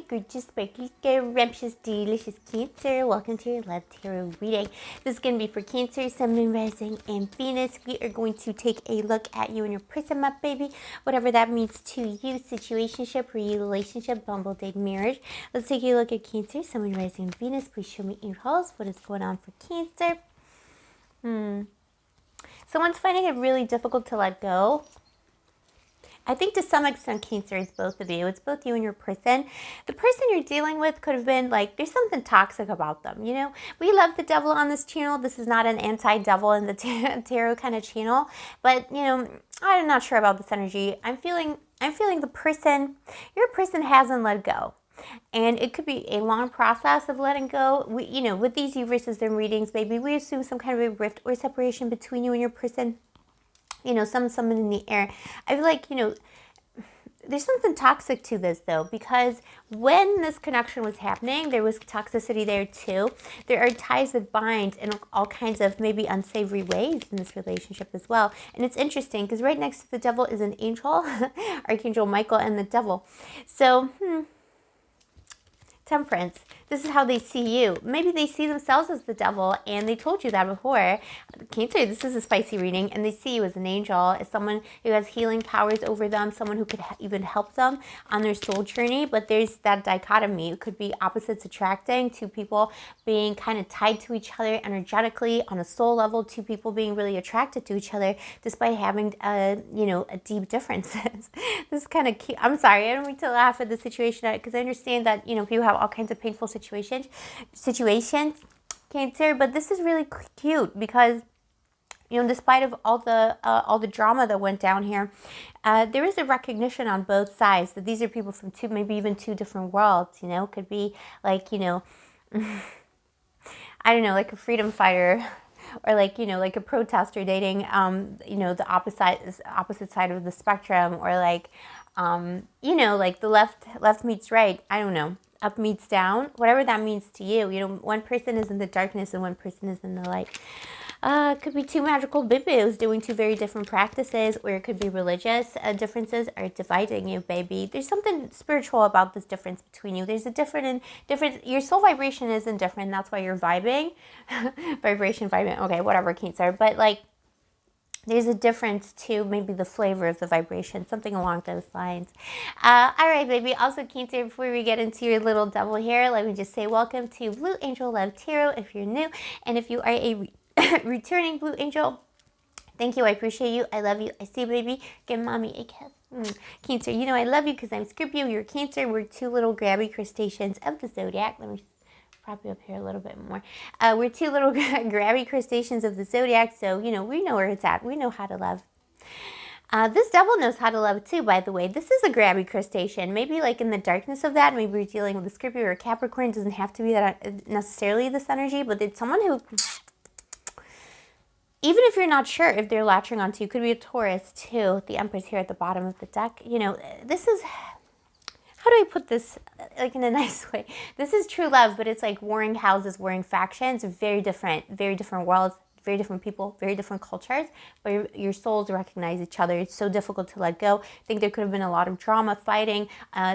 my gorgeous, sparkly, scrumptious, delicious Cancer. Welcome to your Love Tarot reading. This is going to be for Cancer, Sun, Moon, Rising, and Venus. We are going to take a look at you and your prism up, baby. Whatever that means to you, situationship, relationship, bumble, date, marriage. Let's take a look at Cancer, Sun, Moon, Rising, and Venus. Please show me angels. What is going on for Cancer? Someone's finding it really difficult to let go. I think to some extent, Cancer, is both of you. It's both you and your person. The person you're dealing with could have been like, there's something toxic about them, you know? We love the devil on this channel. This is not an anti-devil in the tarot kind of channel. But, you know, I'm not sure about this energy. I'm feeling the person, your person hasn't let go. And it could be a long process of letting go. We, you know, with these you versus them readings, baby, we assume some kind of a rift or separation between you and your person. You know, someone in the air. I feel like, you know, there's something toxic to this, though, because when this connection was happening, there was toxicity there, too. There are ties that bind in all kinds of maybe unsavory ways in this relationship as well. And it's interesting because right next to the devil is an angel, Archangel Michael, and the devil. So, Temperance. This is how they see you. Maybe they see themselves as the devil, and they told you that before. Cancer, this is a spicy reading, and they see you as an angel, as someone who has healing powers over them, someone who could even help them on their soul journey. But there's that dichotomy. It could be opposites attracting, two people being kind of tied to each other energetically on a soul level, two people being really attracted to each other despite having, you know, a deep differences. This is kind of cute. I'm sorry, I don't mean to laugh at the situation because I understand that, you know, people have all kinds of painful situations, Cancer, but this is really cute because, you know, despite of all the drama that went down here, there is a recognition on both sides that these are people from two, maybe even two different worlds. You know, could be like, you know, I don't know, like a freedom fighter, or like, you know, like a protester dating, you know, the opposite side of the spectrum, or like, you know, like the left meets right. I don't know. Up meets down, whatever that means to you. You know, one person is in the darkness and one person is in the light. It could be two magical bibos doing two very different practices, or it could be religious differences are dividing you, baby. There's something spiritual about this difference between you. There's a different, your soul vibration isn't different. That's why you're vibing. Vibing. Okay, whatever, Cancer. But like, there's a difference to maybe the flavor of the vibration, something along those lines. All right, baby. Also, Cancer, before we get into your little devil here, let me just say welcome to Blue Angel Love Tarot if you're new. And if you are a returning Blue Angel, thank you. I appreciate you. I love you. I see you, baby. Give mommy a kiss. Cancer, you know I love you because I'm Scorpio. You're Cancer. We're two little grabby crustaceans of the zodiac. Let me prop you up here a little bit more. We're two little grabby crustaceans of the zodiac, so, you know, we know where it's at. We know how to love. This devil knows how to love too, by the way. This is a grabby crustacean. Maybe like in the darkness of that, maybe we're dealing with a Scorpio or a Capricorn. It doesn't have to be that necessarily this energy, but it's someone who, even if you're not sure if they're latching onto you, could be a Taurus too. The Empress here at the bottom of the deck. You know, this is, how do I put this like in a nice way? This is true love, but it's like warring houses, warring factions, very different worlds, very different people, very different cultures, but your souls recognize each other. It's so difficult to let go. I think there could have been a lot of drama, fighting,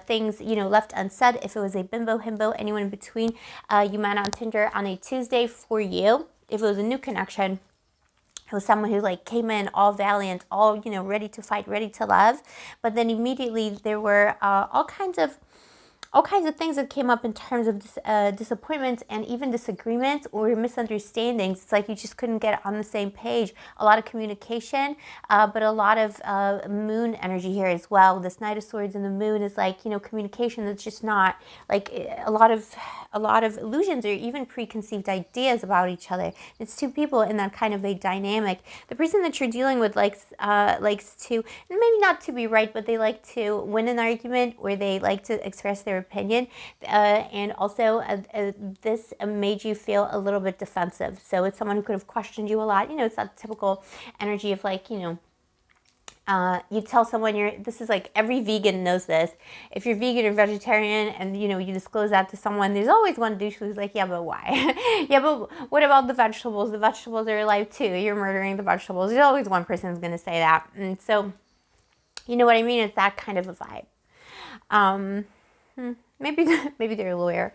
things, you know, left unsaid. If it was a bimbo, himbo, anyone in between, you met on Tinder on a Tuesday for you. If it was a new connection, it was someone who like came in all valiant, all, you know, ready to fight, ready to love. But then immediately there were all kinds of things that came up in terms of disappointments and even disagreements or misunderstandings. It's like you just couldn't get on the same page. A lot of communication, but a lot of moon energy here as well. This Knight of Swords and the moon is like, you know, communication that's just not like a lot of illusions or even preconceived ideas about each other. It's two people in that kind of a dynamic. The person that you're dealing with likes to, maybe not to be right, but they like to win an argument, or they like to express their opinion, and also this made you feel a little bit defensive. So it's someone who could have questioned you a lot. You know, it's that typical energy of like, you know, you tell someone this is like every vegan knows this. If you're vegan or vegetarian and, you know, you disclose that to someone, there's always one douche who's like, yeah, but why? Yeah, but what about the vegetables? The vegetables are alive too. You're murdering the vegetables. There's always one person who's going to say that. And so, you know what I mean? It's that kind of a vibe. Maybe maybe they're a lawyer,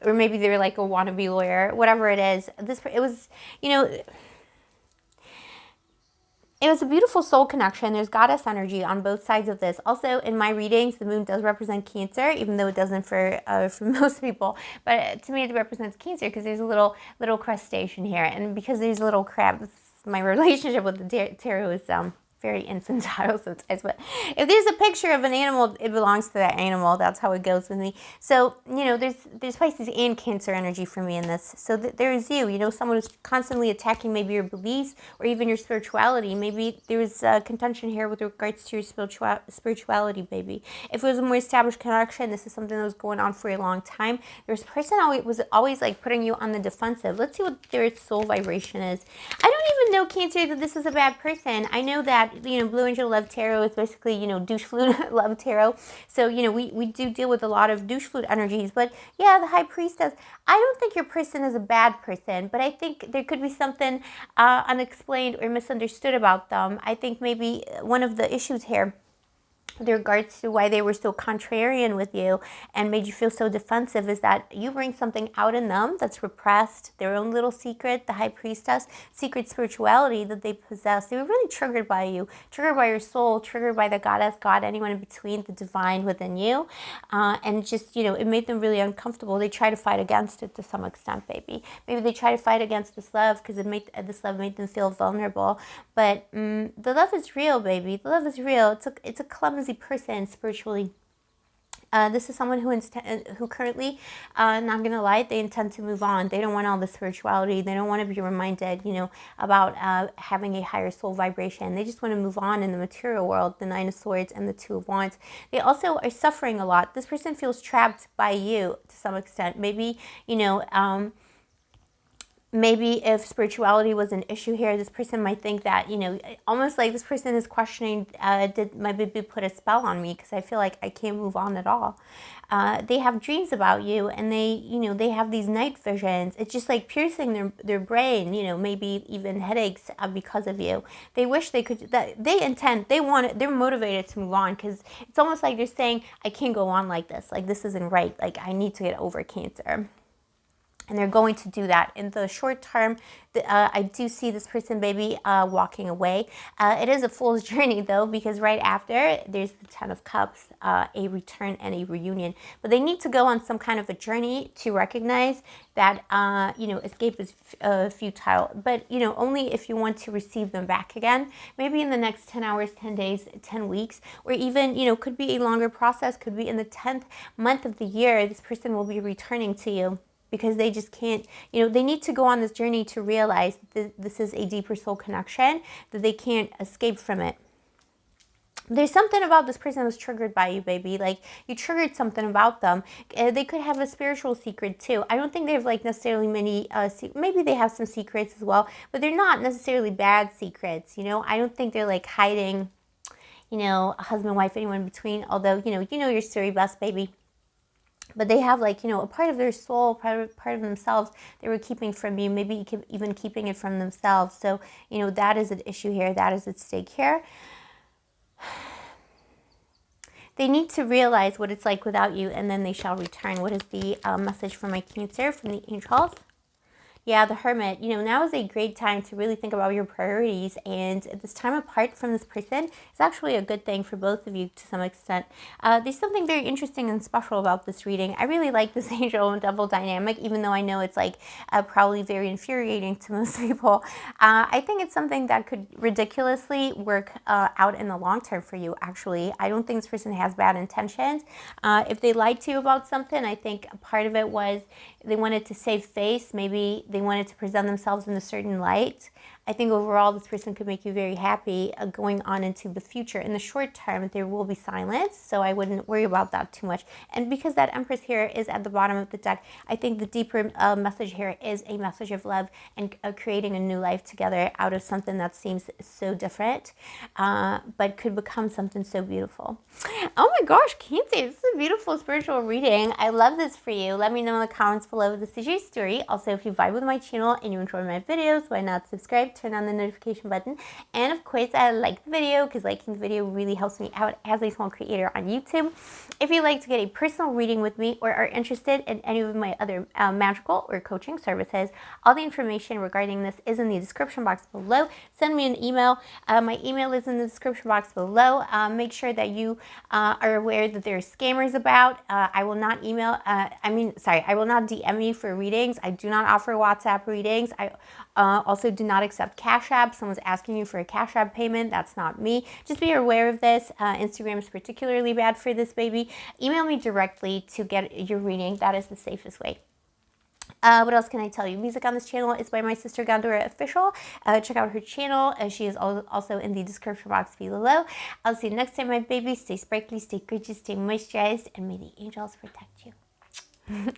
or maybe they're like a wannabe lawyer. Whatever it is, it was, you know, it was a beautiful soul connection. There's goddess energy on both sides of this. Also, in my readings, the moon does represent Cancer, even though it doesn't for most people. But to me, it represents Cancer because there's a little crustacean here, and because there's little crabs. My relationship with the tarot is very infantile sometimes, but if there's a picture of an animal, it belongs to that animal. That's how it goes with me. So, you know, there's Pisces and Cancer energy for me in this. So there's you know, someone who's constantly attacking maybe your beliefs or even your spirituality. Maybe there's contention here with regards to your spirituality, baby. If it was a more established connection, this is something that was going on for a long time. There's a person was always like putting you on the defensive. Let's see what their soul vibration is. I don't even know, Cancer, that this is a bad person. I know that, you know, Blue Angel Love Tarot is basically, you know, douche flute love tarot. So, you know, we do deal with a lot of douche flute energies. But yeah, the High Priestess, I don't think your person is a bad person, but I think there could be something unexplained or misunderstood about them. I think maybe one of the issues here with regards to why they were so contrarian with you and made you feel so defensive is that you bring something out in them that's repressed, their own little secret, the High Priestess, secret spirituality that they possess. They were really triggered by you, triggered by your soul, triggered by the goddess, God, anyone in between, the divine within you. And just, you know, it made them really uncomfortable. They try to fight against it to some extent, baby. Maybe they try to fight against this love because this love made them feel vulnerable. But the love is real, baby. The love is real. It's a clumsy person spiritually. This is someone who currently, not gonna lie, they intend to move on. They don't want all the spirituality. They don't want to be reminded, you know, about having a higher soul vibration. They just want to move on in the material world, the Nine of Swords and the Two of Wands. They also are suffering a lot. This person feels trapped by you to some extent. Maybe, you know, maybe if spirituality was an issue here, this person might think that, you know, almost like this person is questioning, did my baby put a spell on me? Because I feel like I can't move on at all. They have dreams about you, and they, you know, they have these night visions. It's just like piercing their brain, you know, maybe even headaches because of you. They wish they could, they're motivated to move on because it's almost like they're saying, I can't go on like this isn't right. Like, I need to get over Cancer. And they're going to do that. In the short term, I do see this person, baby, walking away. It is a fool's journey, though, because right after, there's the Ten of Cups, a return and a reunion. But they need to go on some kind of a journey to recognize that, you know, escape is futile. But, you know, only if you want to receive them back again. Maybe in the next 10 hours, 10 days, 10 weeks, or even, you know, could be a longer process. Could be in the 10th month of the year, this person will be returning to you. Because they just can't, you know, they need to go on this journey to realize that this is a deeper soul connection, that they can't escape from it. There's something about this person that was triggered by you, baby. Like, you triggered something about them. They could have a spiritual secret, too. I don't think they have, like, necessarily many, maybe they have some secrets as well, but they're not necessarily bad secrets, you know? I don't think they're, like, hiding, you know, a husband, wife, anyone in between, although, you know your story best, baby. But they have, like, you know, a part of their soul, part of themselves they were keeping from you, maybe even keeping it from themselves. So, you know, that is an issue here. That is at stake here. They need to realize what it's like without you, and then they shall return. What is the message from my Cancer, from the angels? Yeah, the Hermit. You know, now is a great time to really think about your priorities, and this time apart from this person is actually a good thing for both of you to some extent. There's something very interesting and special about this reading. I really like this angel and devil dynamic, even though I know it's like probably very infuriating to most people. I think it's something that could ridiculously work out in the long term for you, actually. I don't think this person has bad intentions. If they lied to you about something, I think part of it was they wanted to save face. Maybe they wanted to present themselves in a certain light. I think overall this person could make you very happy going on into the future. In the short term, there will be silence, so I wouldn't worry about that too much. And because that Empress here is at the bottom of the deck, I think the deeper message here is a message of love and creating a new life together out of something that seems so different, but could become something so beautiful. Oh my gosh, Cancer, this is a beautiful spiritual reading. I love this for you. Let me know in the comments below if this is your story. Also, if you vibe with my channel and you enjoy my videos, why not subscribe? subscribe, turn on the notification button, and of course, like the video, because liking the video really helps me out as a small creator on YouTube. If you'd like to get a personal reading with me or are interested in any of my other magical or coaching services, all the information regarding this is in the description box below. Send me an email. My email is in the description box below. Make sure that you are aware that there are scammers about. I will not I will not DM you for readings. I do not offer WhatsApp readings. I also do not accept Cash App. Someone's asking you for a Cash App payment. That's not me. Just be aware of this. Instagram is particularly bad for this, baby. Email me directly to get your reading. That is the safest way. What else can I tell you? Music on this channel is by my sister Gandora Official. Check out her channel. She is also in the description box below. I'll see you next time, my baby. Stay sparkly, stay gorgeous, stay moisturized, and may the angels protect you.